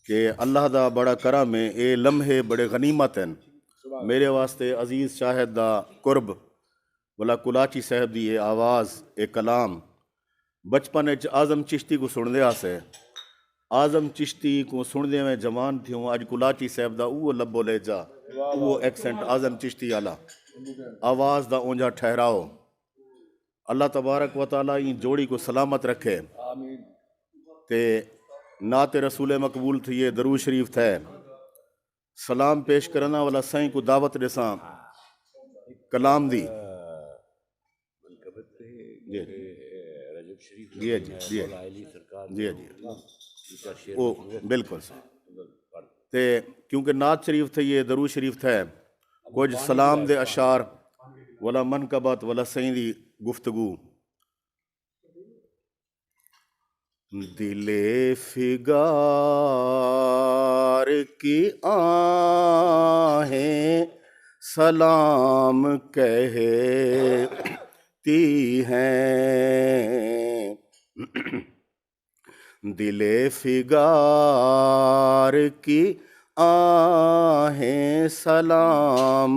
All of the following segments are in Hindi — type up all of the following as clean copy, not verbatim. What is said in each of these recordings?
कि अल्लाह दा बड़ा करम है, ये लम्हे बड़े गनीमत हैं मेरे वास्ते। अजीज़ शाहिद दा कुर्ब वाला कुलाची साहब दी ये आवाज़, ये कलाम बचपन च आज़म चिश्ती को सुनदे आसे। आज़म चिश्ती को सुनदे में जवान थियूं। अज कुलाची साहब दा उहो लब्बो लहजा, उहो एक्सेंट आज़म चिश्ती आला आवाज़ दा ओंजा ठहराओ। अल्लाह तबारक व तआला इन जोड़ी को सलामत रखे। ते नाते रसूल मकबूल थिए, दरूद शरीफ थे। सलाम पेश करना वाला साईं को दावत ॾिसां कलाम दी। जी जी जी जी जी ओ बिल्कुल ते क्योंकि नात शरीफ थे, ये दरूद शरीफ थे। कुछ सलाम दे अशार वाला मनकबत वाला साईं दी गुफ्तगू। दिले फिगार की आहें सलाम कहती हैं। दिले फिगार की आहें सलाम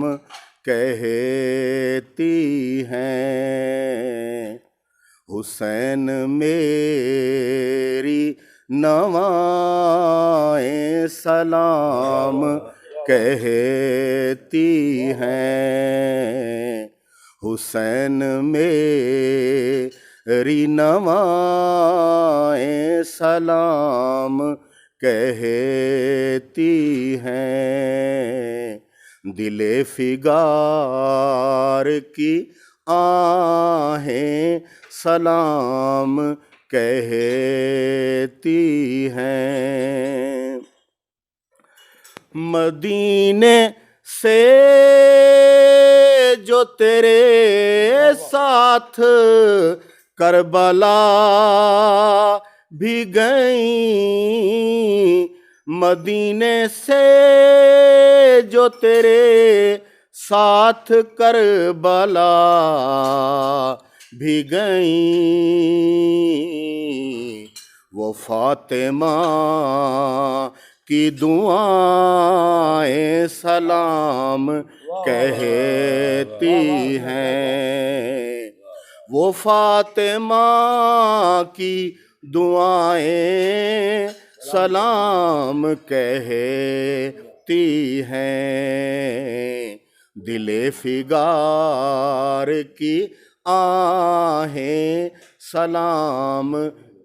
कहती हैं। हुसैन मेरी नवाएं सलाम कहती हैं। हुसैन मेरी नवाएं सलाम कहती हैं। दिले फिगार की आहें सलाम कहती हैं। मदीने से जो तेरे साथ करबला भी गई, मदीने से जो तेरे साथ करबला भी गई, वो फातिमा की दुआएं सलाम कहती हैं। वो फातिमा की दुआएं सलाम कहती हैं। दिले फिगार की आहें सलाम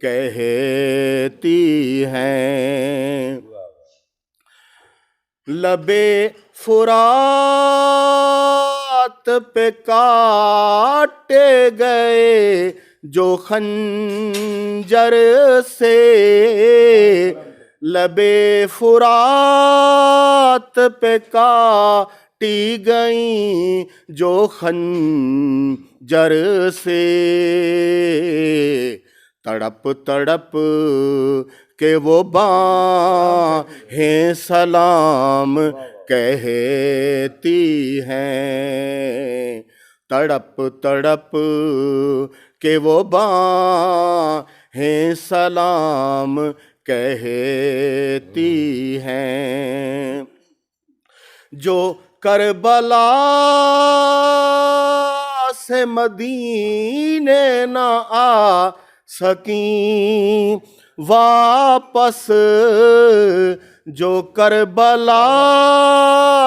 कहती हैं। लबे फुरात पे काटे गए जो खंजर से, लबे फुरात पे काटी गई जो खंजर से, तड़प तड़प के वो बाहें सलाम कहती हैं। तड़प तड़प के वो बाहें सलाम कहती हैं। जो करबला से मदीने न आ सकीं वापस, जो करबला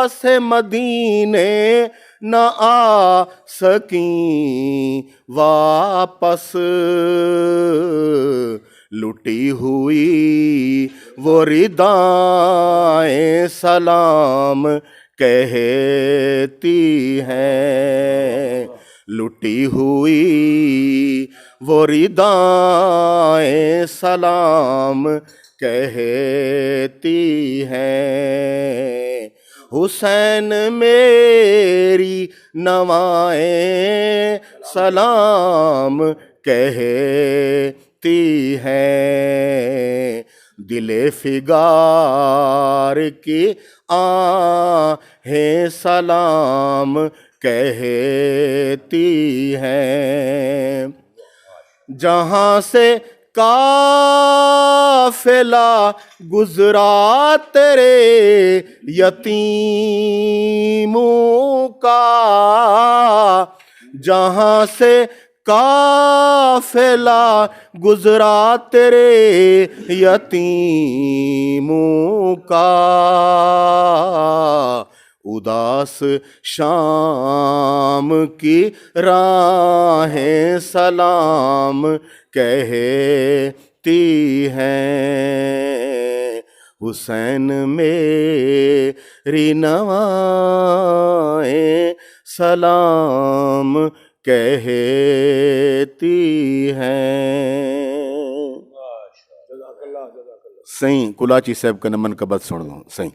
से मदीने न आ सकीं वापस, लुटी हुई वो रिदाएं सलाम कहती हैं। लुटी हुई वो रिदाएं सलाम कहती हैं। हुसैन मेरी नवाएं सलाम कहती हैं। दिले फिगार की आहें सलाम कहती हैं। जहाँ से काफिला गुजरा तेरे यतीमों का, जहां से काफिला गुजरा तेरे यतीमों का, उदास शाम की राहें सलाम कहती हैं, हुसैन मेरी नवाएं सलाम कहती हैं। सही कुलाची साहब का नमन का बद सुन दो सही।